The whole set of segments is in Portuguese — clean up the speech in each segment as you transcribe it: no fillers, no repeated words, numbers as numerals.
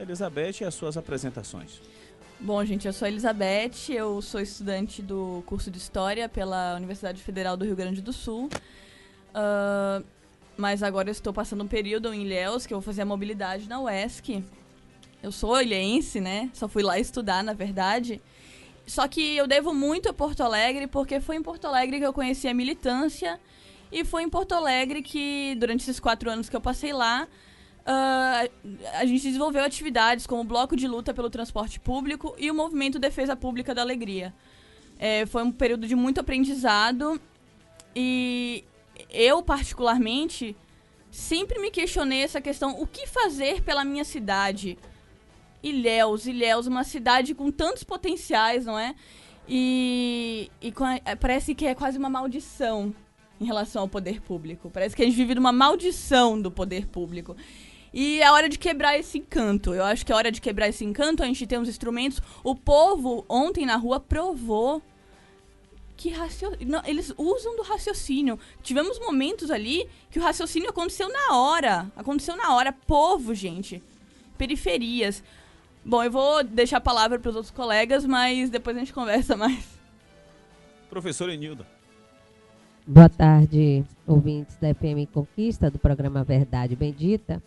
Elizabeth, e as suas apresentações. Bom, gente, eu sou a Elizabeth, eu sou estudante do curso de História pela Universidade Federal do Rio Grande do Sul. Mas agora eu estou passando um período em Ilhéus, que eu vou fazer a mobilidade na UESC. Eu sou ilhéense, né? Só fui lá estudar, na verdade. Só que eu devo muito a Porto Alegre, porque foi em Porto Alegre que eu conheci a militância. E foi em Porto Alegre que, durante esses 4 anos que eu passei lá, a gente desenvolveu atividades como o Bloco de Luta pelo Transporte Público e o Movimento Defesa Pública da Alegria. Foi um período de muito aprendizado e eu, particularmente, sempre me questionei essa questão: o que fazer pela minha cidade? Ilhéus, uma cidade com tantos potenciais, não é? Parece que é quase uma maldição em relação ao poder público. Parece que a gente vive numa maldição do poder público. E é hora de quebrar esse encanto. Eu acho que é hora de quebrar esse encanto. A gente tem os instrumentos. O povo, ontem na rua, provou que eles usam do raciocínio. Tivemos momentos ali que o raciocínio aconteceu na hora. Povo, gente. Periferias. Bom, eu vou deixar a palavra para os outros colegas, mas depois a gente conversa mais. Professora Enilda. Boa tarde, ouvintes da FM Conquista, do programa Verdade Bendita.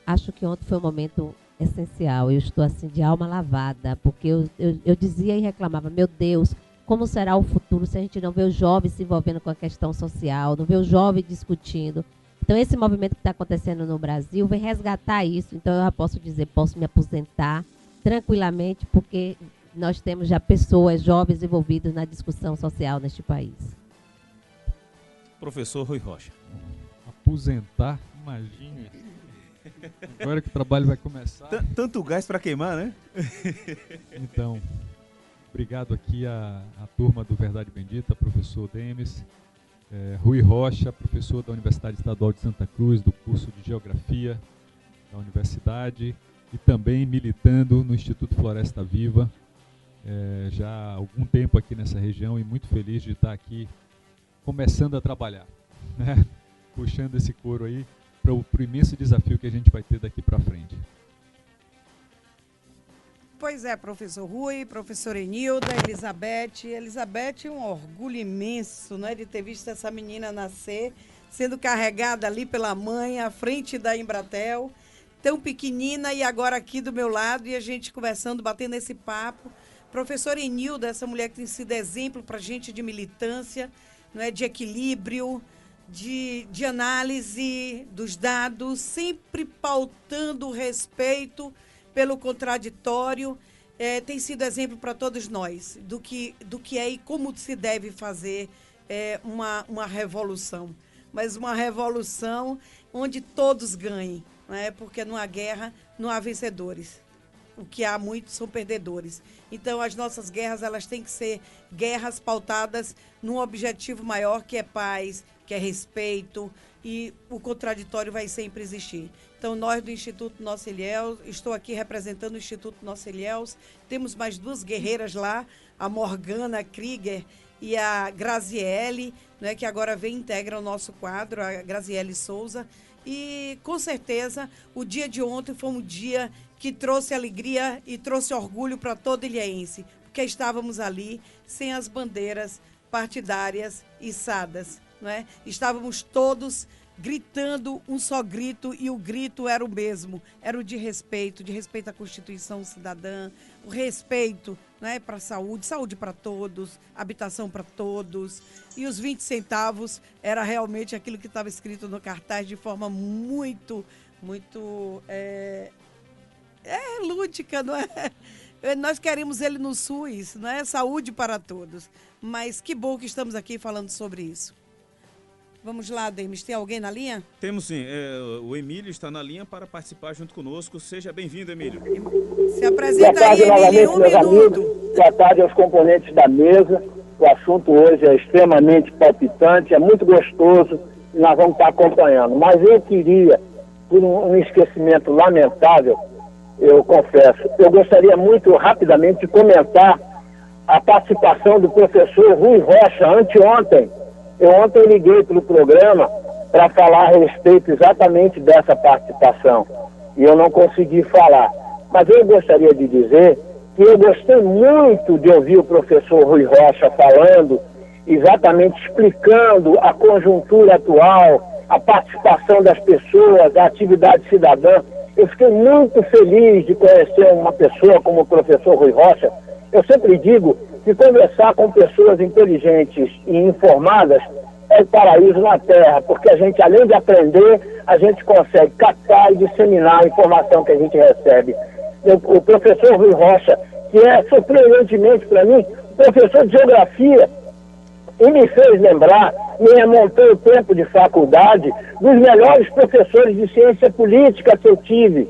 Acho que ontem foi um momento essencial. Eu estou assim de alma lavada, porque eu dizia e reclamava: meu Deus, como será o futuro se a gente não vê os jovens se envolvendo com a questão social, não vê os jovens discutindo. Então, esse movimento que está acontecendo no Brasil vem resgatar isso. Então, eu já posso dizer, posso me aposentar tranquilamente, porque nós temos já pessoas jovens envolvidas na discussão social neste país. Professor Rui Rocha. Aposentar? Imagine. Agora que o trabalho vai começar. Tanto gás para queimar, né? Então, obrigado aqui à turma do Verdade Bendita, professor Demes, Rui Rocha, professor da Universidade Estadual de Santa Cruz, do curso de Geografia da Universidade, e também militando no Instituto Floresta Viva, já há algum tempo aqui nessa região, e muito feliz de estar aqui começando a trabalhar, né? Puxando esse coro aí para o imenso desafio que a gente vai ter daqui para frente. Pois é, professor Rui, professora Enilda, Elizabeth, um orgulho imenso, né, de ter visto essa menina nascer, sendo carregada ali pela mãe, à frente da Embratel, tão pequenina, e agora aqui do meu lado, e a gente conversando, batendo esse papo. Professora Enilda, essa mulher que tem sido exemplo para a gente de militância, não é, de equilíbrio, de análise dos dados, sempre pautando o respeito pelo contraditório, tem sido exemplo para todos nós do que é e como se deve fazer uma revolução. Mas uma revolução onde todos ganhem, né? Porque numa guerra não há vencedores. O que há muitos são perdedores. Então, as nossas guerras, elas têm que ser guerras pautadas num objetivo maior, que é paz, que é respeito, e o contraditório vai sempre existir. Então, nós do Instituto Nossa Ilhéus, estou aqui representando o Instituto Nossa Ilhéus, temos mais 2 guerreiras lá, a Morgana Krieger e a Graziele, né, que agora integra o nosso quadro, a Graziele Souza, e com certeza o dia de ontem foi um dia que trouxe alegria e trouxe orgulho para todo ilhéense, porque estávamos ali sem as bandeiras partidárias içadas, não é? Estávamos todos gritando um só grito, e o grito era o mesmo, era o de respeito à Constituição cidadã, o respeito, né, para a saúde para todos, habitação para todos, e os 20 centavos era realmente aquilo que estava escrito no cartaz de forma muito lúdica, não é? Nós queremos ele no SUS, não é? Saúde para todos, mas que bom que estamos aqui falando sobre isso. Vamos lá, Demis, tem alguém na linha? Temos sim, o Emílio está na linha para participar junto conosco. Seja bem-vindo, Emílio. Se apresenta aí, Emílio, um minuto. Amigos, boa tarde aos componentes da mesa. O assunto hoje é extremamente palpitante, é muito gostoso e nós vamos estar acompanhando. Mas eu queria, por um esquecimento lamentável, eu confesso, eu gostaria muito rapidamente de comentar a participação do professor Rui Rocha anteontem. Eu ontem liguei para o programa para falar a respeito exatamente dessa participação. e eu não consegui falar. Mas eu gostaria de dizer que eu gostei muito de ouvir o professor Rui Rocha falando, exatamente explicando a conjuntura atual, a participação das pessoas, a atividade cidadã. Eu fiquei muito feliz de conhecer uma pessoa como o professor Rui Rocha. Eu sempre digo que conversar com pessoas inteligentes e informadas é o paraíso na Terra, porque a gente, além de aprender, a gente consegue captar e disseminar a informação que a gente recebe. O professor Rui Rocha, que é surpreendentemente para mim, professor de geografia, e me fez lembrar, me remontou o tempo de faculdade, dos melhores professores de ciência política que eu tive.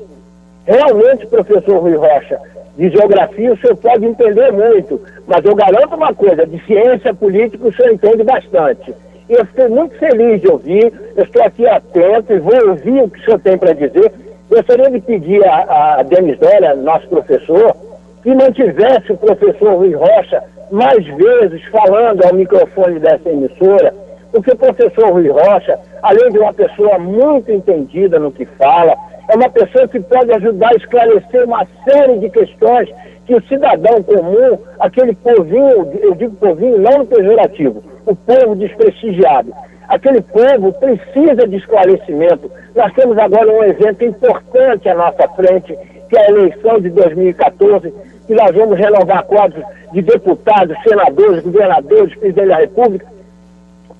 Realmente, professor Rui Rocha, de geografia o senhor pode entender muito, mas eu garanto uma coisa, de ciência política o senhor entende bastante. E eu fiquei muito feliz de ouvir, eu estou aqui atento e vou ouvir o que o senhor tem para dizer. Gostaria de pedir a Denis Dória, nosso professor, que mantivesse o professor Rui Rocha mais vezes falando ao microfone dessa emissora, porque o professor Rui Rocha, além de uma pessoa muito entendida no que fala, é uma pessoa que pode ajudar a esclarecer uma série de questões que o cidadão comum, aquele povinho, eu digo povinho não no pejorativo, o povo desprestigiado, aquele povo precisa de esclarecimento. Nós temos agora um evento importante à nossa frente, que é a eleição de 2014, que nós vamos renovar quadros de deputados, senadores, governadores, presidente da República.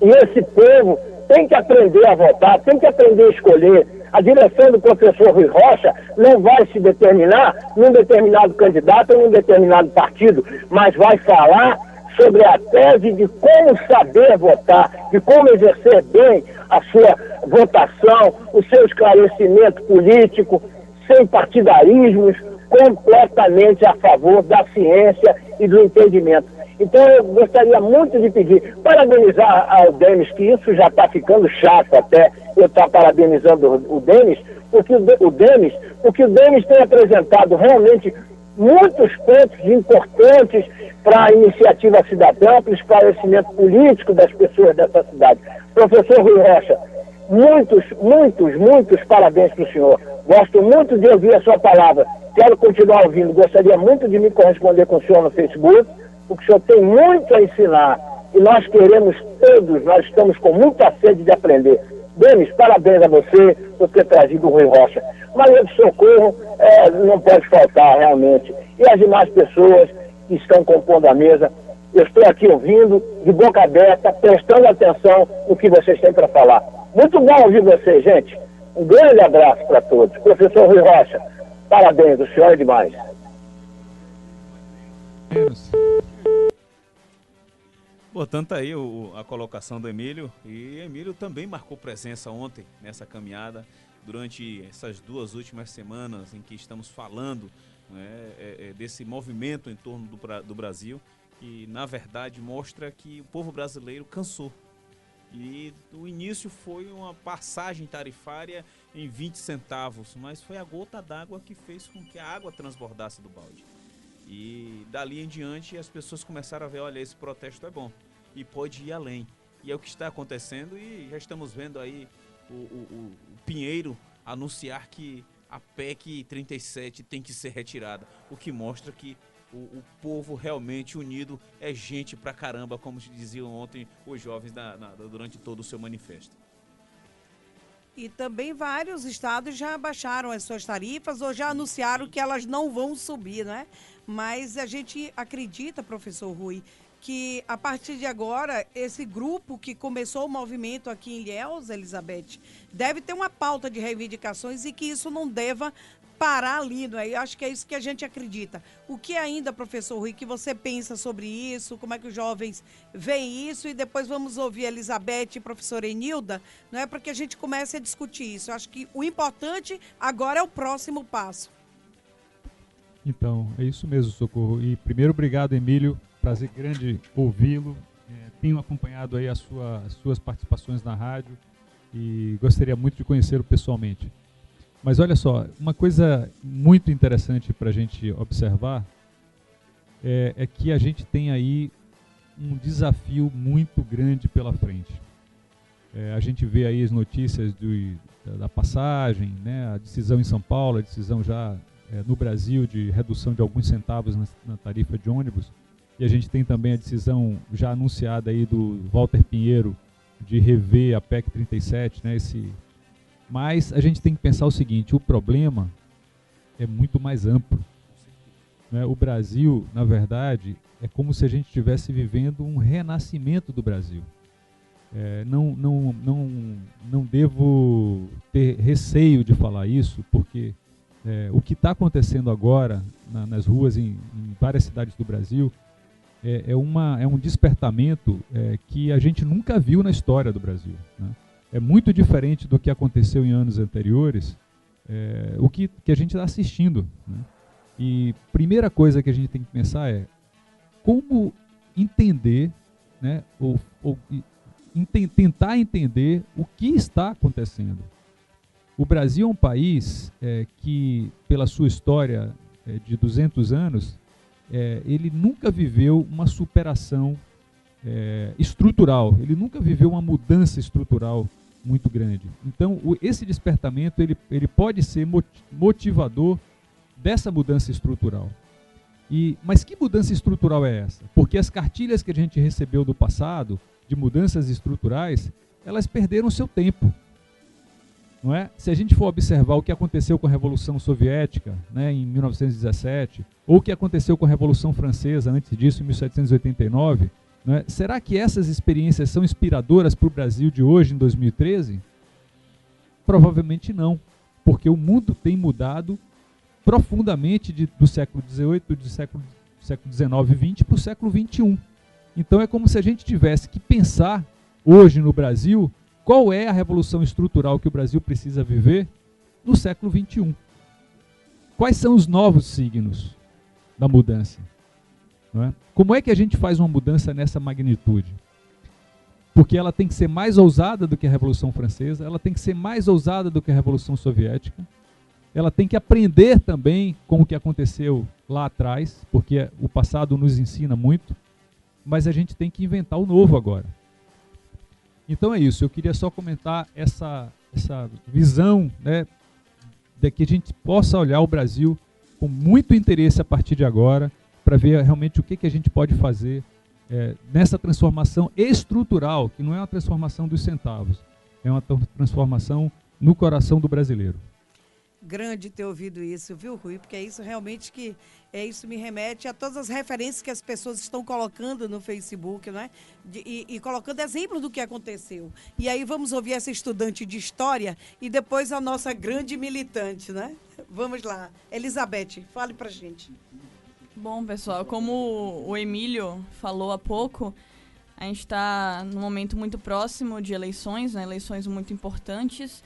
E esse povo tem que aprender a votar, tem que aprender a escolher. A direção do professor Rui Rocha não vai se determinar num determinado candidato ou num determinado partido, mas vai falar sobre a tese de como saber votar, de como exercer bem a sua votação, o seu esclarecimento político, sem partidarismos, completamente a favor da ciência e do entendimento. Então eu gostaria muito de pedir, parabenizar ao Denis, que isso já está ficando chato até eu estar parabenizando o Denis, porque o Denis tem apresentado realmente muitos pontos importantes para a iniciativa cidadã, para o esclarecimento político das pessoas dessa cidade. Professor Rui Rocha, muitos parabéns para o senhor. Gosto muito de ouvir a sua palavra. Quero continuar ouvindo. Gostaria muito de me corresponder com o senhor no Facebook, porque o senhor tem muito a ensinar. E nós queremos todos, nós estamos com muita sede de aprender. Denis, parabéns a você por ter trazido o Rui Rocha. Maria do Socorro não pode faltar, realmente. E as demais pessoas que estão compondo a mesa, eu estou aqui ouvindo, de boca aberta, prestando atenção no que vocês têm para falar. Muito bom ouvir vocês, gente. Um grande abraço para todos. Professor Rui Rocha, parabéns, o senhor é demais. Portanto, aí a colocação do Emílio, e Emílio também marcou presença ontem nessa caminhada, durante essas 2 últimas semanas em que estamos falando, né, desse movimento em torno do Brasil, que na verdade mostra que o povo brasileiro cansou. E o início foi uma passagem tarifária em 20 centavos, mas foi a gota d'água que fez com que a água transbordasse do balde. E dali em diante as pessoas começaram a ver, olha, esse protesto é bom e pode ir além. E é o que está acontecendo, e já estamos vendo aí o Pinheiro anunciar que a PEC 37 tem que ser retirada, o que mostra que o povo realmente unido é gente pra caramba, como diziam ontem os jovens durante todo o seu manifesto. E também vários estados já baixaram as suas tarifas ou já anunciaram que elas não vão subir, né? Mas a gente acredita, professor Rui, que a partir de agora, esse grupo que começou o movimento aqui em Ilhéus, Elizabeth, deve ter uma pauta de reivindicações e que isso não deva parar ali, não é? Eu acho que é isso que a gente acredita. O que ainda, professor Rui, que você pensa sobre isso? Como é que os jovens veem isso? E depois vamos ouvir a Elizabeth e a professora Enilda, não é? Para que a gente comece a discutir isso. Eu acho que o importante agora é o próximo passo. Então, é isso mesmo, Socorro. E primeiro, obrigado, Emílio. Prazer grande ouvi-lo. Tenho acompanhado aí as suas participações na rádio e gostaria muito de conhecê-lo pessoalmente. Mas olha só, uma coisa muito interessante para a gente observar é que a gente tem aí um desafio muito grande pela frente. A gente vê aí as notícias da passagem, né, a decisão em São Paulo, a decisão já no Brasil de redução de alguns centavos na tarifa de ônibus, e a gente tem também a decisão já anunciada aí do Walter Pinheiro de rever a PEC 37, né, mas a gente tem que pensar o seguinte: o problema é muito mais amplo, né? O Brasil, na verdade, é como se a gente estivesse vivendo um renascimento do Brasil. Não devo ter receio de falar isso, porque o que está acontecendo agora nas ruas em várias cidades do Brasil é um despertamento que a gente nunca viu na história do Brasil, né? É muito diferente do que aconteceu em anos anteriores, o que a gente está assistindo, né? E primeira coisa que a gente tem que pensar é como entender, né, tentar entender o que está acontecendo. O Brasil é um país que, pela sua história de 200 anos, ele nunca viveu uma superação estrutural, ele nunca viveu uma mudança estrutural muito grande. Então, esse despertamento ele pode ser motivador dessa mudança estrutural. Mas que mudança estrutural é essa? Porque as cartilhas que a gente recebeu do passado, de mudanças estruturais, elas perderam seu tempo. Não é? Se a gente for observar o que aconteceu com a Revolução Soviética, né, em 1917, ou o que aconteceu com a Revolução Francesa antes disso, em 1789, não é? Será que essas experiências são inspiradoras para o Brasil de hoje, em 2013? Provavelmente não, porque o mundo tem mudado profundamente do século XVIII, do século XIX e XX para o século XXI. Então é como se a gente tivesse que pensar hoje no Brasil qual é a revolução estrutural que o Brasil precisa viver no século XXI. Quais são os novos signos da mudança? Não é? Como é que a gente faz uma mudança nessa magnitude? Porque ela tem que ser mais ousada do que a Revolução Francesa, ela tem que ser mais ousada do que a Revolução Soviética, ela tem que aprender também com o que aconteceu lá atrás, porque o passado nos ensina muito, mas a gente tem que inventar o novo agora. Então é isso, eu queria só comentar essa visão, né, de que a gente possa olhar o Brasil com muito interesse a partir de agora, para ver realmente o que a gente pode fazer nessa transformação estrutural, que não é uma transformação dos centavos, é uma transformação no coração do brasileiro. Grande ter ouvido isso, viu, Rui? Porque é isso realmente que isso me remete a todas as referências que as pessoas estão colocando no Facebook, né? E colocando exemplos do que aconteceu. E aí vamos ouvir essa estudante de história e depois a nossa grande militante, né? Vamos lá. Elizabeth, fale pra gente. Bom, pessoal, como o Emílio falou há pouco, a gente está num momento muito próximo de eleições, né? Eleições muito importantes.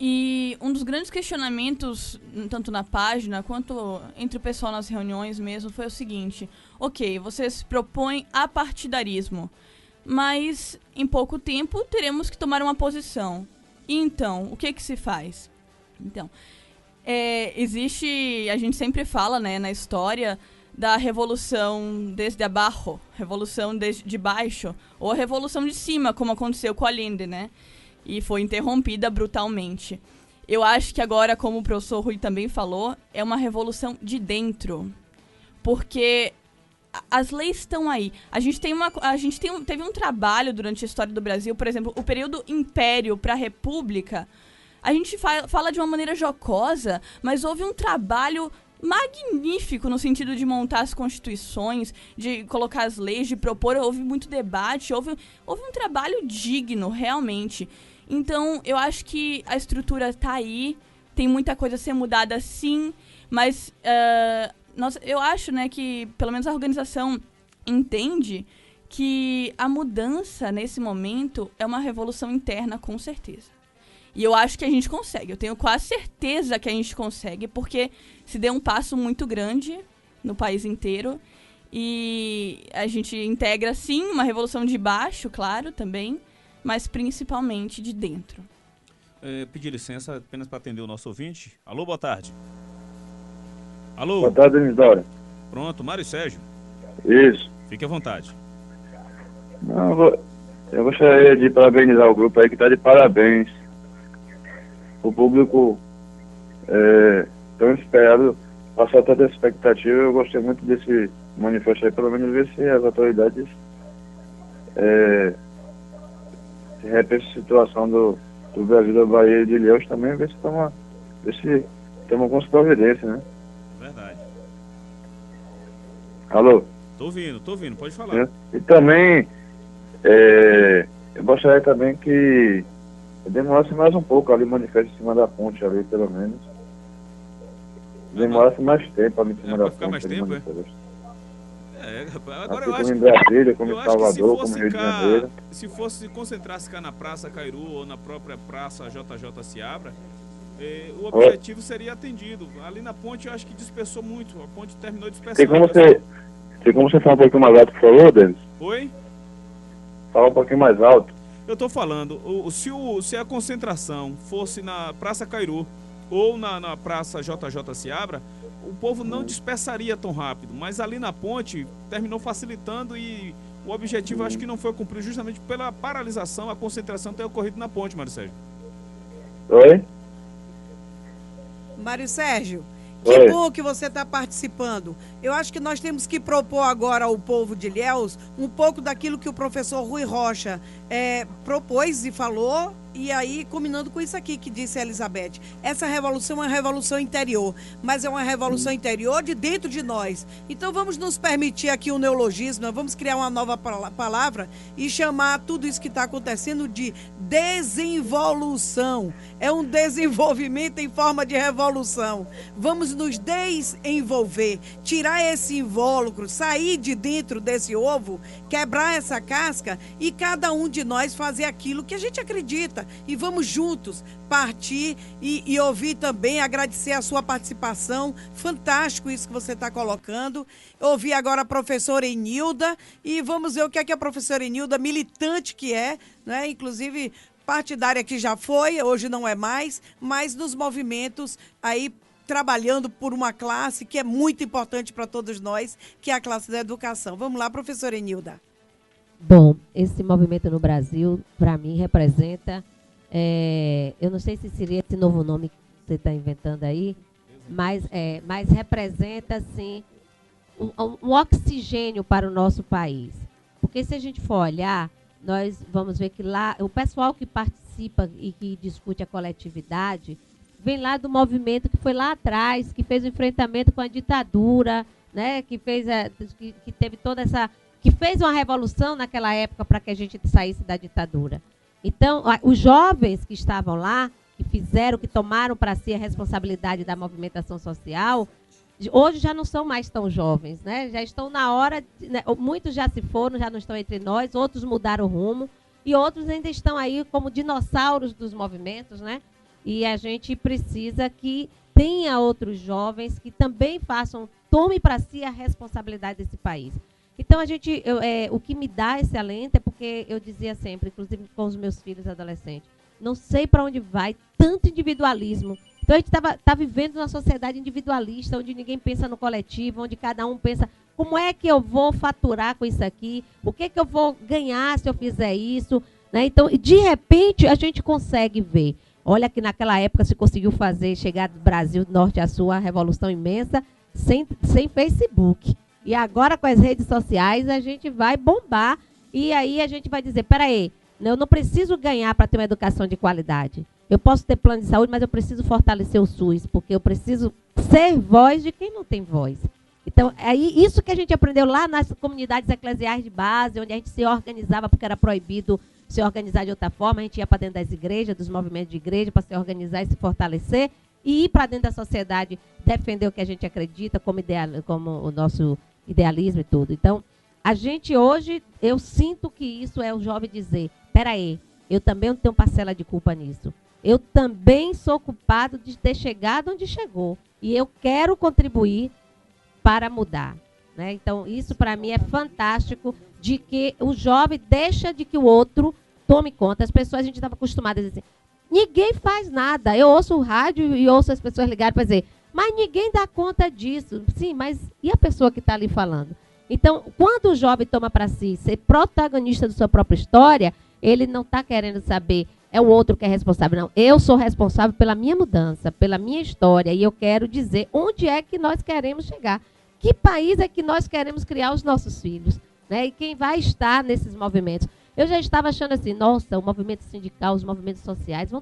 E um dos grandes questionamentos, tanto na página quanto entre o pessoal nas reuniões mesmo, foi o seguinte: ok, vocês propõem apartidarismo, mas em pouco tempo teremos que tomar uma posição. E então, o que se faz? Então, existe, a gente sempre fala, né, na história da revolução desde abaixo, revolução de baixo, ou a revolução de cima, como aconteceu com a Allende, né? E foi interrompida brutalmente. Eu acho que agora, como o professor Rui também falou, é uma revolução de dentro. Porque as leis estão aí. Teve um trabalho durante a história do Brasil, por exemplo, o período Império para a República. A gente fala de uma maneira jocosa, mas houve um trabalho magnífico no sentido de montar as constituições, de colocar as leis, de propor. Houve muito debate, houve um trabalho digno, realmente. Então, eu acho que a estrutura está aí, tem muita coisa a ser mudada, sim, mas eu acho, né, que pelo menos a organização entende que a mudança nesse momento é uma revolução interna, com certeza. E eu acho que a gente consegue, eu tenho quase certeza que a gente consegue, porque se deu um passo muito grande no país inteiro e a gente integra, sim, uma revolução de baixo, claro, também, mas principalmente de dentro. Pedir licença apenas para atender o nosso ouvinte. Alô, boa tarde. Alô. Boa tarde, Isidora. Pronto, Mário Sérgio. Isso. Fique à vontade. Eu gostaria de parabenizar o grupo aí que está de parabéns. o público tão esperado passou toda a expectativa. Eu gostei muito desse manifesto aí, pelo menos ver se as autoridades se repensam a situação do Brasil, da Bahia e de Ilhéus também, ver se toma algumas providências, né? Verdade. Alô? Tô ouvindo, pode falar. E também, eu gostaria também que demorasse mais um pouco ali o manifesto em cima da ponte ali, pelo menos. Demorasse mais tempo ali em cima da ficar ponte. Mais tempo, agora eu assim acho como em Brasília, como eu em acho que Salvador, como em Rio de Janeiro. se fosse concentrasse cá na Praça Cairu ou na própria Praça JJ Seabra, o objetivo seria atendido. Ali na ponte eu acho que dispersou muito, a ponte terminou dispersando. Tem como você falar um pouquinho mais alto, por favor, Denis? Oi? Fala um pouquinho mais alto. Eu tô falando, se a concentração fosse na Praça Cairu ou na Praça JJ Seabra, o povo não dispersaria tão rápido, mas ali na ponte terminou facilitando e o objetivo acho que não foi cumprido justamente pela paralisação, a concentração ter ocorrido na ponte, Mário Sérgio. Oi? Mário Sérgio, que bom que você está participando. Eu acho que nós temos que propor agora ao povo de Ilhéus um pouco daquilo que o professor Rui Rocha propôs e falou, e aí combinando com isso aqui que disse a Elizabeth. Essa revolução é uma revolução interior, mas é uma revolução interior de dentro de nós. Então vamos nos permitir aqui um neologismo, vamos criar uma nova palavra e chamar tudo isso que está acontecendo de desenvolução. É um desenvolvimento em forma de revolução. Vamos nos desenvolver, tirar esse invólucro, sair de dentro desse ovo, quebrar essa casca e cada um de nós fazer aquilo que a gente acredita. E vamos juntos partir e ouvir também, agradecer a sua participação. Fantástico isso que você está colocando. Ouvir agora a professora Enilda e vamos ver o que é que a professora Enilda, militante que é, né? Inclusive partidária que já foi, hoje não é mais, mas nos movimentos aí trabalhando por uma classe que é muito importante para todos nós, que é a classe da educação. Vamos lá, professora Enilda. Bom, esse movimento no Brasil, para mim, representa, eu não sei se seria esse novo nome que você está inventando aí, mas representa, sim, um oxigênio para o nosso país. Porque se a gente for olhar, nós vamos ver que lá, o pessoal que participa e que discute a coletividade, vem lá do movimento que foi lá atrás, que fez o enfrentamento com a ditadura, né, que teve toda essa... que fez uma revolução naquela época para que a gente saísse da ditadura. Então, os jovens que estavam lá, que tomaram para si a responsabilidade da movimentação social, hoje já não são mais tão jovens, né? Já estão na hora, né? Muitos já se foram, já não estão entre nós, outros mudaram o rumo, e outros ainda estão aí como dinossauros dos movimentos, né? E a gente precisa que tenha outros jovens que também tomem para si a responsabilidade desse país. Então, o que me dá esse alento é porque eu dizia sempre, inclusive com os meus filhos adolescentes, não sei para onde vai tanto individualismo. Então, a gente está vivendo numa sociedade individualista, onde ninguém pensa no coletivo, onde cada um pensa, como é que eu vou faturar com isso aqui? O que eu vou ganhar se eu fizer isso? Né? Então, de repente, a gente consegue ver. Olha que naquela época se conseguiu chegar do Brasil, do norte a sul, a revolução imensa, sem Facebook. E agora, com as redes sociais, a gente vai bombar. E aí a gente vai dizer, peraí, eu não preciso ganhar para ter uma educação de qualidade. Eu posso ter plano de saúde, mas eu preciso fortalecer o SUS, porque eu preciso ser voz de quem não tem voz. Então, isso que a gente aprendeu lá nas comunidades eclesiais de base, onde a gente se organizava, porque era proibido se organizar de outra forma, a gente ia para dentro das igrejas, dos movimentos de igreja, para se organizar e se fortalecer, e ir para dentro da sociedade, defender o que a gente acredita, como o nosso idealismo e tudo. Então, a gente hoje, eu sinto que isso é o jovem dizer, peraí, eu também não tenho parcela de culpa nisso. Eu também sou culpado de ter chegado onde chegou. E eu quero contribuir para mudar. Né? Então, isso para mim é fantástico, de que o jovem deixa de que o outro tome conta. As pessoas, a gente estava acostumado a dizer, ninguém faz nada. Eu ouço o rádio e ouço as pessoas ligarem para dizer, mas ninguém dá conta disso. Sim, mas e a pessoa que está ali falando? Então, quando o jovem toma para si ser protagonista da sua própria história, ele não está querendo saber é o outro que é responsável. Não, eu sou responsável pela minha mudança, pela minha história, e eu quero dizer onde é que nós queremos chegar. Que país é que nós queremos criar os nossos filhos, né? E quem vai estar nesses movimentos. Eu já estava achando assim, nossa, o movimento sindical, os movimentos sociais vão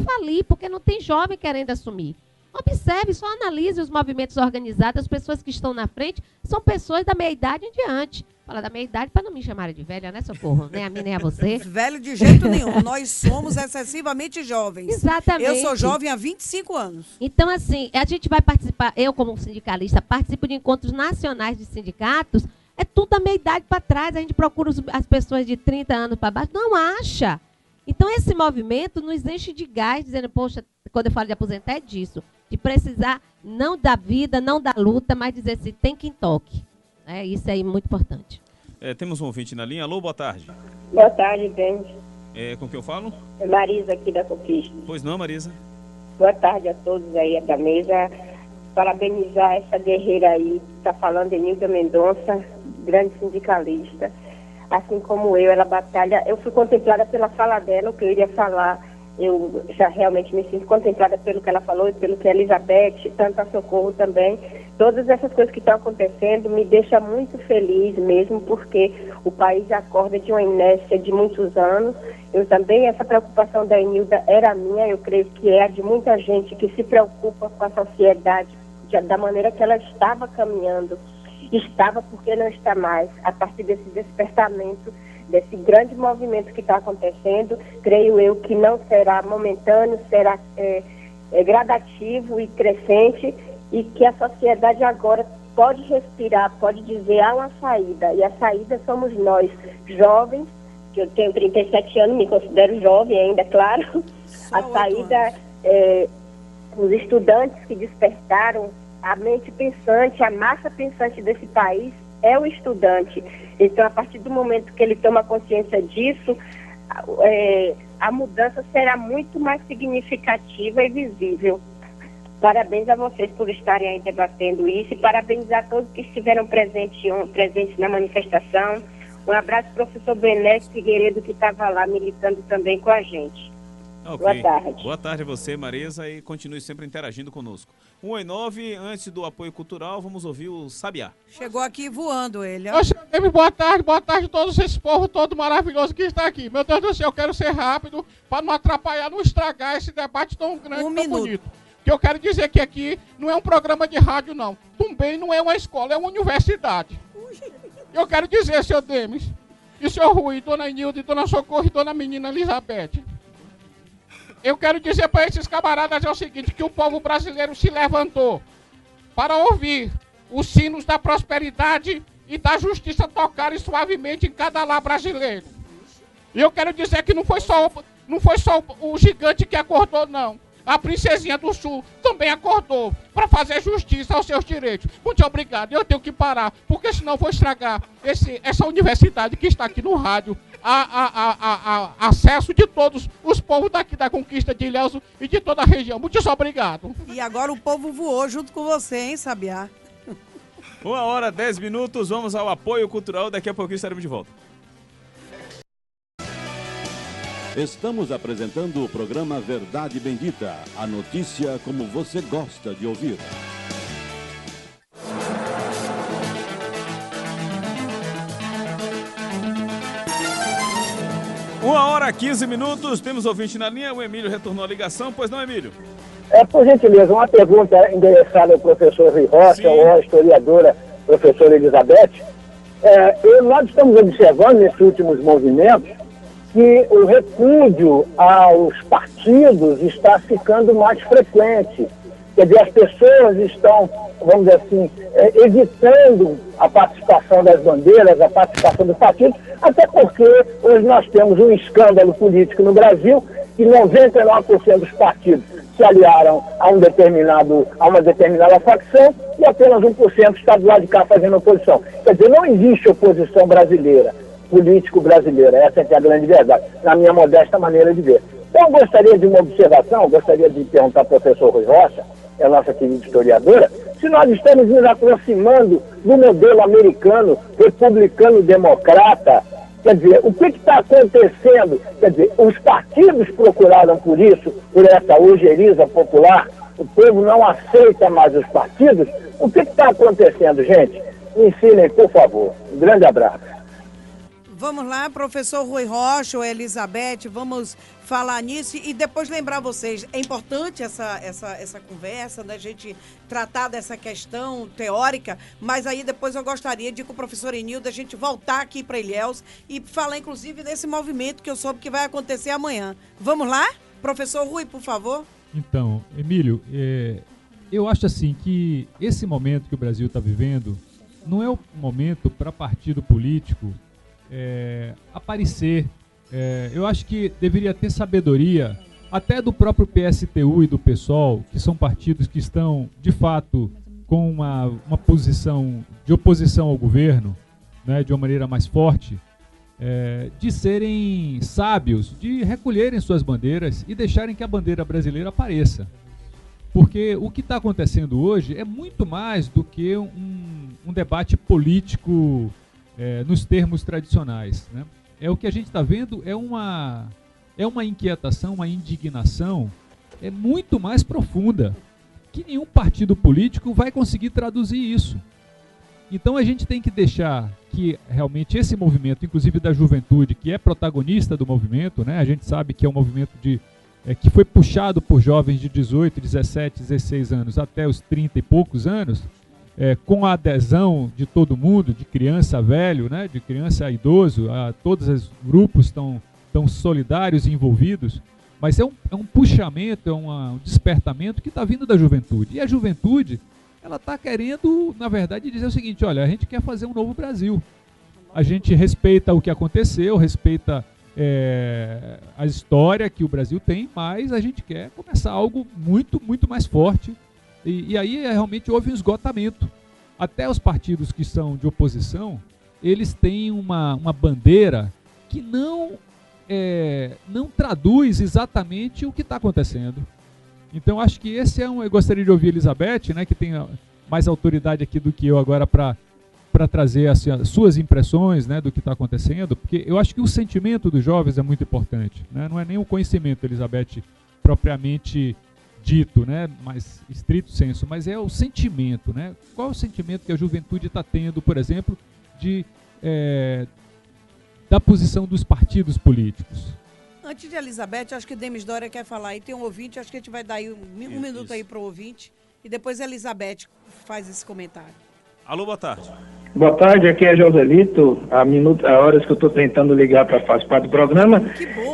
falir, porque não tem jovem querendo assumir. Observe, só analise os movimentos organizados, as pessoas que estão na frente são pessoas da meia-idade em diante. Fala da meia-idade para não me chamarem de velha, né, Socorro? Nem a mim, nem a você. Velho de jeito nenhum. Nós somos excessivamente jovens. Exatamente. Eu sou jovem há 25 anos. Então, assim, a gente vai participar, eu como sindicalista, participo de encontros nacionais de sindicatos, é tudo da meia-idade para trás, a gente procura as pessoas de 30 anos para baixo, não acha. Então, esse movimento nos enche de gás, dizendo, poxa, quando eu falo de aposentar é disso, de precisar não da vida, não da luta, mas dizer assim, tem quem toque. Isso aí é muito importante. Temos um ouvinte na linha. Alô, boa tarde. Boa tarde, Denis. Com quem eu falo? É Marisa aqui da Conquista. Pois não, Marisa. Boa tarde a todos aí da mesa. Parabenizar essa guerreira aí, está falando, Enilda Mendonça, grande sindicalista. Assim como eu, ela batalha. Eu fui contemplada pela fala dela, o que eu iria falar. Eu já realmente me sinto contemplada pelo que ela falou e pelo que a Elizabeth, tanto a Socorro também. Todas essas coisas que estão acontecendo me deixam muito feliz mesmo, porque o país acorda de uma inércia de muitos anos. Eu também, essa preocupação da Enilda era minha, eu creio que é a de muita gente que se preocupa com a sociedade da maneira que ela estava caminhando. Estava porque não está mais, a partir desse despertamento, desse grande movimento que está acontecendo. Creio eu que não será momentâneo, será gradativo e crescente, e que a sociedade agora pode respirar, pode dizer, há uma saída, e a saída somos nós, jovens, que eu tenho 37 anos, me considero jovem ainda, claro. A saída, os estudantes que despertaram, a mente pensante, a massa pensante desse país é o estudante. Então, a partir do momento que ele toma consciência disso, a mudança será muito mais significativa e visível. Parabéns a vocês por estarem aí debatendo isso, e parabéns a todos que estiveram presentes na manifestação. Um abraço ao professor Bené Figueiredo, que estava lá militando também com a gente. Okay. Boa tarde. Boa tarde a você, Marisa, e continue sempre interagindo conosco. 1h09, antes do apoio cultural, vamos ouvir o Sabiá. Chegou aqui voando ele. Boa tarde a todos esse povo todo maravilhoso que está aqui. Meu Deus do céu, eu quero ser rápido para não atrapalhar, não estragar esse debate tão grande, tão bonito. Que eu quero dizer que aqui não é um programa de rádio, não. Também não é uma escola, é uma universidade. Eu quero dizer, senhor Demis, e senhor Rui, dona Enilda, dona Socorro e dona menina Elizabeth, eu quero dizer para esses camaradas o seguinte, que o povo brasileiro se levantou para ouvir os sinos da prosperidade e da justiça tocarem suavemente em cada lar brasileiro. E eu quero dizer que não foi só o gigante que acordou, não. A princesinha do Sul também acordou para fazer justiça aos seus direitos. Muito obrigado. Eu tenho que parar, porque senão vou estragar essa universidade que está aqui no rádio. Acesso de todos os povos daqui da Conquista de Ilhéus e de toda a região. Muito obrigado. E agora o povo voou junto com você, hein, Sabiá? 1h10, vamos ao apoio cultural. Daqui a pouquinho estaremos de volta. Estamos apresentando o programa Verdade Bendita, a notícia como você gosta de ouvir. 1h15, temos ouvinte na linha, o Emílio retornou a ligação, pois não, Emílio? Por gentileza, uma pergunta endereçada ao professor Rui Rocha ou à historiadora professora Elizabeth. Nós estamos observando nesses últimos movimentos que o repúdio aos partidos está ficando mais frequente. Quer dizer, as pessoas estão, vamos dizer assim, evitando a participação das bandeiras, a participação dos partidos, até porque hoje nós temos um escândalo político no Brasil que 99% dos partidos se aliaram a uma determinada facção e apenas 1% está do lado de cá fazendo oposição. Quer dizer, não existe oposição brasileira, político brasileira, essa é a grande verdade, na minha modesta maneira de ver. Então, eu gostaria de uma observação, gostaria de perguntar ao professor Rui Rocha, a nossa querida historiadora, se nós estamos nos aproximando do modelo americano, republicano-democrata, Quer dizer, o que está acontecendo? Quer dizer, os partidos procuraram por isso, por essa ojeriza popular, o povo não aceita mais os partidos. O que está acontecendo, gente? Me ensinem, por favor. Um grande abraço. Vamos lá, professor Rui Rocha ou Elizabeth, vamos falar nisso e depois lembrar vocês, é importante essa conversa, da gente tratar dessa questão teórica, mas aí depois eu gostaria de com o professor Enildo a gente voltar aqui para Ilhéus e falar inclusive desse movimento que eu soube que vai acontecer amanhã. Vamos lá? Professor Rui, por favor. Então, Emílio, eu acho assim que esse momento que o Brasil está vivendo não é o momento para partido político aparecer. Eu acho que deveria ter sabedoria até do próprio PSTU e do PSOL, que são partidos que estão, de fato, com uma posição de oposição ao governo, né, de uma maneira mais forte, de serem sábios, de recolherem suas bandeiras e deixarem que a bandeira brasileira apareça. Porque o que está acontecendo hoje é muito mais do que um debate político nos termos tradicionais, né? O que a gente está vendo é uma inquietação, uma indignação muito mais profunda, que nenhum partido político vai conseguir traduzir isso. Então a gente tem que deixar que realmente esse movimento, inclusive da juventude, que é protagonista do movimento, né? A gente sabe que é um movimento que foi puxado por jovens de 18, 17, 16 anos até os 30 e poucos anos, com a adesão de todo mundo, de criança a velho, né, de criança a idoso, todos os grupos estão solidários e envolvidos, mas é um puxamento, é um despertamento que está vindo da juventude. E a juventude, ela está querendo, na verdade, dizer o seguinte: olha, a gente quer fazer um novo Brasil. A gente respeita o que aconteceu, respeita a história que o Brasil tem, mas a gente quer começar algo muito, muito mais forte. E aí realmente houve um esgotamento. Até os partidos que são de oposição, eles têm uma bandeira que não traduz exatamente o que está acontecendo. Então acho que esse eu gostaria de ouvir a Elizabeth, né, que tem mais autoridade aqui do que eu agora para trazer assim, as suas impressões, né, do que está acontecendo, porque eu acho que o sentimento dos jovens é muito importante, né? Não é nem o conhecimento, Elizabeth, propriamente dito, né, mais estrito senso, mas é o sentimento, né? Qual é o sentimento que a juventude está tendo, por exemplo, da posição dos partidos políticos? Antes de Elizabeth, acho que Demis Dória quer falar aí, tem um ouvinte, acho que a gente vai dar aí um minuto aí para o ouvinte, e depois a Elizabeth faz esse comentário. Alô, boa tarde. Boa tarde, aqui é Joselito, há horas que eu estou tentando ligar para participar do programa.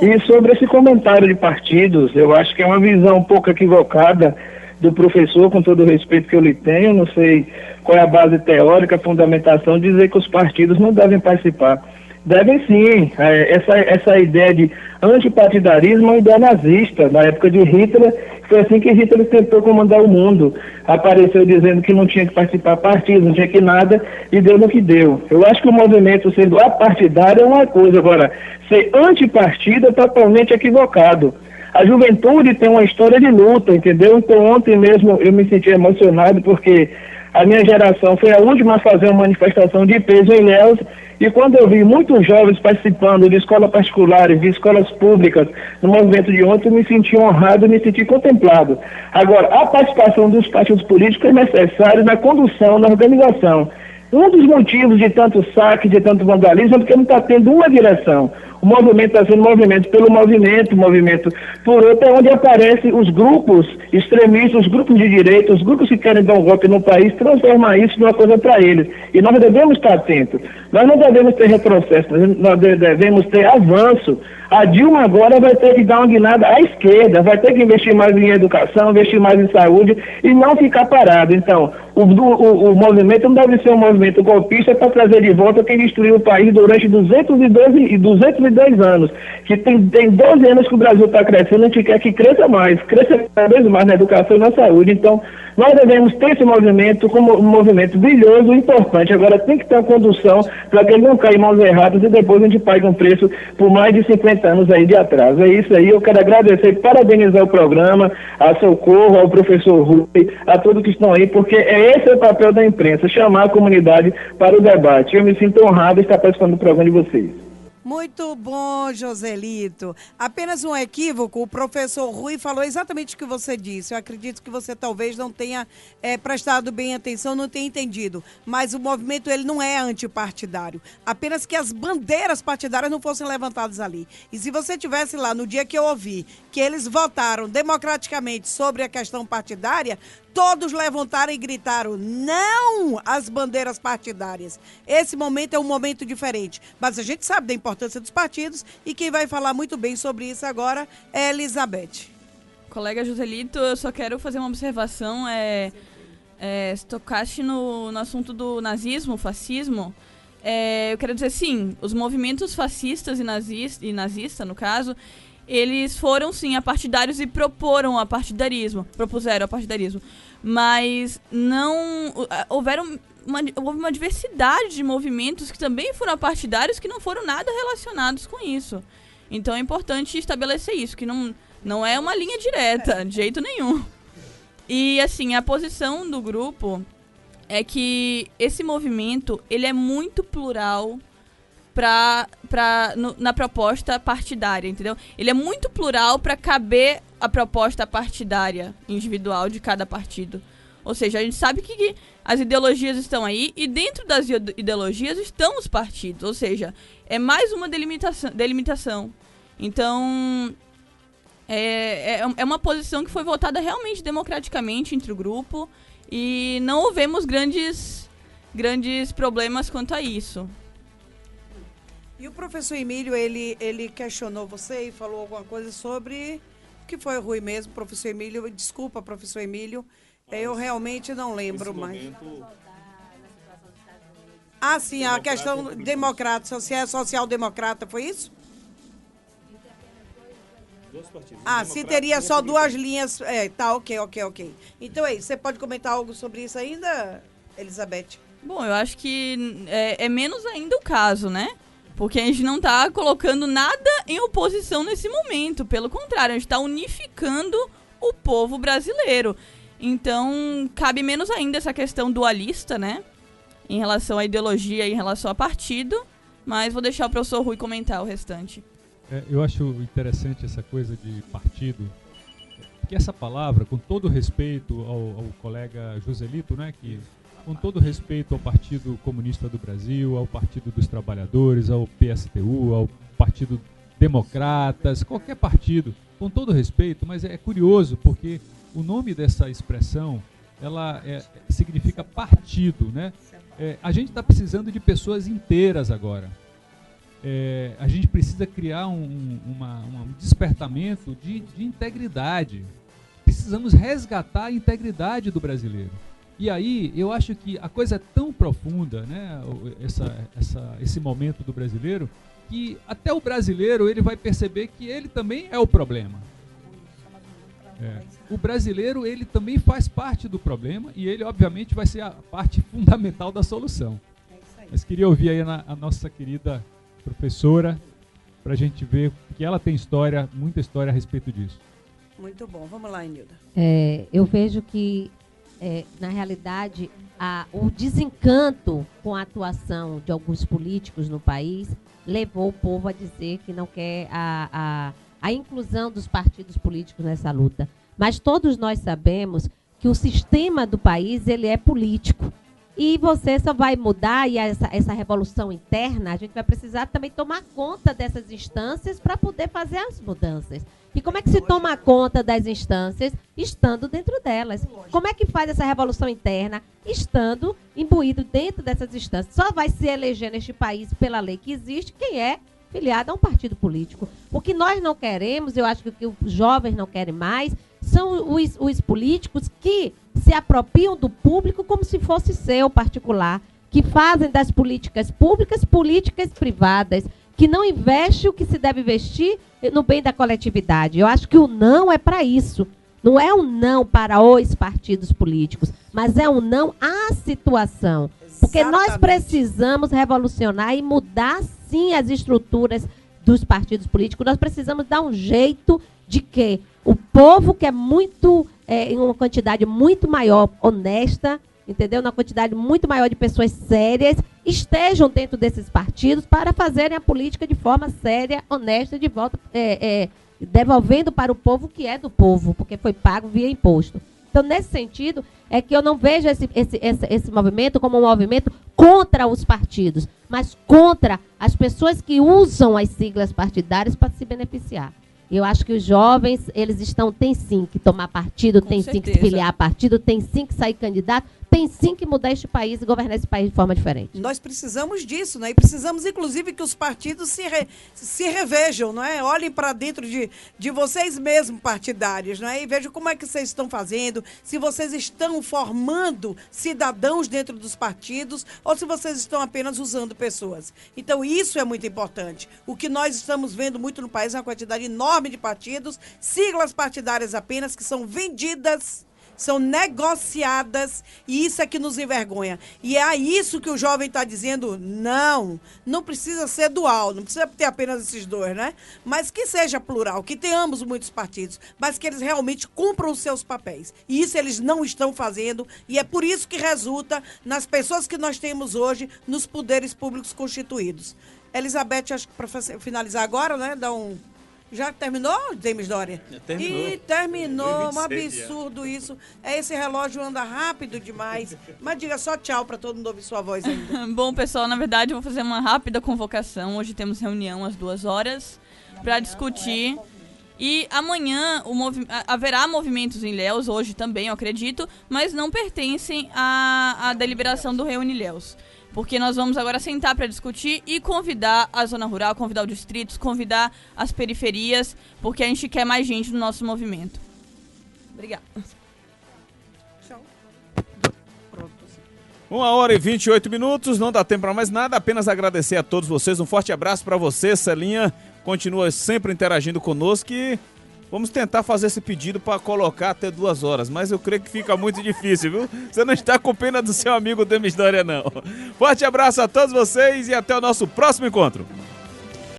E sobre esse comentário de partidos, eu acho que é uma visão um pouco equivocada do professor, com todo o respeito que eu lhe tenho, não sei qual é a base teórica, a fundamentação, dizer que os partidos não devem participar. Devem sim. Essa ideia de antipartidarismo é uma ideia nazista. Na época de Hitler, foi assim que Hitler tentou comandar o mundo. Apareceu dizendo que não tinha que participar partido, não tinha que nada, e deu no que deu. Eu acho que o movimento sendo apartidário é uma coisa, agora, ser antipartido é totalmente equivocado. A juventude tem uma história de luta, entendeu? Então ontem mesmo eu me senti emocionado porque a minha geração foi a última a fazer uma manifestação de peso em Ilhéus, e quando eu vi muitos jovens participando de escolas particulares, de escolas públicas, no movimento de ontem, eu me senti honrado, me senti contemplado. Agora, a participação dos partidos políticos é necessária na condução, na organização. Um dos motivos de tanto saque, de tanto vandalismo, é porque não está tendo uma direção. O movimento está sendo movimento pelo movimento por outro, é onde aparecem os grupos extremistas, os grupos de direita, os grupos que querem dar um golpe no país, transformar isso numa coisa para eles. E nós devemos estar atentos. Nós não devemos ter retrocesso, nós devemos ter avanço. A Dilma agora vai ter que dar uma guinada à esquerda, vai ter que investir mais em educação, investir mais em saúde e não ficar parado. Então, o movimento não deve ser um movimento golpista para trazer de volta quem destruiu o país durante 210 anos. Que tem 12 anos que o Brasil está crescendo, a gente quer que cresça cada vez mais na educação e na saúde. Então, nós devemos ter esse movimento como um movimento brilhoso e importante. Agora, tem que ter uma condução para que ele não caia em mãos erradas e depois a gente pague um preço por mais de 50 anos aí de atraso. É isso aí, eu quero agradecer e parabenizar o programa, a Socorro, ao professor Rui, a todos que estão aí, porque esse é o papel da imprensa, chamar a comunidade para o debate. Eu me sinto honrado de estar participando do programa de vocês. Muito bom, Joselito. Apenas um equívoco, o professor Rui falou exatamente o que você disse. Eu acredito que você talvez não tenha prestado bem atenção, não tenha entendido. Mas o movimento ele não é antipartidário. Apenas que as bandeiras partidárias não fossem levantadas ali. E se você tivesse lá no dia que eu ouvi que eles votaram democraticamente sobre a questão partidária, todos levantaram e gritaram não às bandeiras partidárias. Esse momento é um momento diferente. Mas a gente sabe da importância dos partidos e quem vai falar muito bem sobre isso agora é a Elizabeth. Colega Joselito, eu só quero fazer uma observação. Se tocaste no assunto do nazismo, fascismo, eu quero dizer, sim, os movimentos fascistas e nazista, no caso, eles foram, sim, apartidários e propuseram o partidarismo. Mas não... Houve uma diversidade de movimentos que também foram apartidários que não foram nada relacionados com isso. Então é importante estabelecer isso, que não é uma linha direta, de jeito nenhum. E, assim, a posição do grupo é que esse movimento, ele é muito plural na proposta partidária, entendeu? Ele é muito plural para caber a proposta partidária individual de cada partido. Ou seja, a gente sabe que as ideologias estão aí e dentro das ideologias estão os partidos. Ou seja, é mais uma delimitação. Então, é uma posição que foi votada realmente democraticamente entre o grupo e não houvemos grandes problemas quanto a isso. E o professor Emílio, ele questionou você e falou alguma coisa sobre o que foi o Rui mesmo, professor Emílio. Desculpa, professor Emílio, eu realmente não lembro mais. Ah, sim, a questão democrata, social-democrata, foi isso? Se teria só duas linhas. Tá, ok. Então é isso. Você pode comentar algo sobre isso ainda, Elizabeth? Bom, eu acho que é menos ainda o caso, né? Porque a gente não está colocando nada em oposição nesse momento. Pelo contrário, a gente está unificando o povo brasileiro. Então, cabe menos ainda essa questão dualista, né? Em relação à ideologia e em relação a partido. Mas vou deixar o professor Rui comentar o restante. Eu acho interessante essa coisa de partido. Porque essa palavra, com todo respeito ao colega Joselito, né? Que... com todo respeito ao Partido Comunista do Brasil, ao Partido dos Trabalhadores, ao PSTU, ao Partido Democratas, qualquer partido, com todo respeito, mas é curioso porque o nome dessa expressão, ela significa partido, né? A gente está precisando de pessoas inteiras agora. A gente precisa criar um despertamento de integridade. Precisamos resgatar a integridade do brasileiro. E aí, eu acho que a coisa é tão profunda, né, esse momento do brasileiro, que até o brasileiro ele vai perceber que ele também é o problema. O brasileiro ele também faz parte do problema e ele, obviamente, vai ser a parte fundamental da solução. Mas queria ouvir aí a nossa querida professora, para a gente ver que ela tem muita história a respeito disso. Muito bom. Vamos lá, Enilda. Eu vejo que na realidade, o desencanto com a atuação de alguns políticos no país levou o povo a dizer que não quer a inclusão dos partidos políticos nessa luta. Mas todos nós sabemos que o sistema do país ele é político. E você só vai mudar, e essa revolução interna, a gente vai precisar também tomar conta dessas instâncias para poder fazer as mudanças. E como é que se toma conta das instâncias? Estando dentro delas. Como é que faz essa revolução interna? Estando imbuído dentro dessas instâncias. Só vai se eleger neste país, pela lei que existe, quem é filiado a um partido político. O que nós não queremos, eu acho que o que os jovens não querem mais, são os políticos que se apropriam do público como se fosse seu particular, que fazem das políticas públicas políticas privadas, que não investe o que se deve investir no bem da coletividade. Eu acho que o não é para isso. Não é um não para os partidos políticos, mas é um não à situação. Porque nós precisamos revolucionar e mudar, sim, as estruturas dos partidos políticos. Nós precisamos dar um jeito de que o povo, que é muito, em uma quantidade muito maior honesta, entendeu? Uma quantidade muito maior de pessoas sérias, estejam dentro desses partidos para fazerem a política de forma séria, honesta, de volta, devolvendo para o povo o que é do povo, porque foi pago via imposto. Então, nesse sentido, é que eu não vejo esse movimento como um movimento contra os partidos, mas contra as pessoas que usam as siglas partidárias para se beneficiar. Eu acho que os jovens, eles têm sim que tomar partido, tem sim que se filiar a partido, tem sim que sair candidato, tem sim que mudar este país e governar esse país de forma diferente. Nós precisamos disso, né? E precisamos, inclusive, que os partidos se revejam, não é? Olhem para dentro de vocês mesmos, partidários, não é? E vejam como é que vocês estão fazendo, se vocês estão formando cidadãos dentro dos partidos ou se vocês estão apenas usando pessoas. Então, isso é muito importante. O que nós estamos vendo muito no país é uma quantidade enorme de partidos, siglas partidárias apenas, que são vendidas, são negociadas, e isso é que nos envergonha. E é a isso que o jovem está dizendo, não precisa ser dual, não precisa ter apenas esses dois, né? Mas que seja plural, que tenhamos muitos partidos, mas que eles realmente cumpram os seus papéis. E isso eles não estão fazendo, e é por isso que resulta nas pessoas que nós temos hoje, nos poderes públicos constituídos. Elizabeth, acho que para finalizar agora, né, Já terminou, Demis Dória? Terminou. E terminou, um absurdo isso. Esse relógio anda rápido demais. Mas diga só tchau para todo mundo ouvir sua voz ainda. Bom, pessoal, na verdade eu vou fazer uma rápida convocação. Hoje temos reunião às 2h para discutir. E amanhã haverá movimentos em Ilhéus, hoje também, eu acredito, mas não pertencem à deliberação do Reunilhéus. Porque nós vamos agora sentar para discutir e convidar a zona rural, convidar os distritos, convidar as periferias, porque a gente quer mais gente no nosso movimento. Obrigada. Tchau. 1h28, não dá tempo para mais nada, apenas agradecer a todos vocês, um forte abraço para você, Celinha, continua sempre interagindo conosco e vamos tentar fazer esse pedido para colocar até 2 horas, mas eu creio que fica muito difícil, viu? Você não está com pena do seu amigo Demis Dória, não. Forte abraço a todos vocês e até o nosso próximo encontro.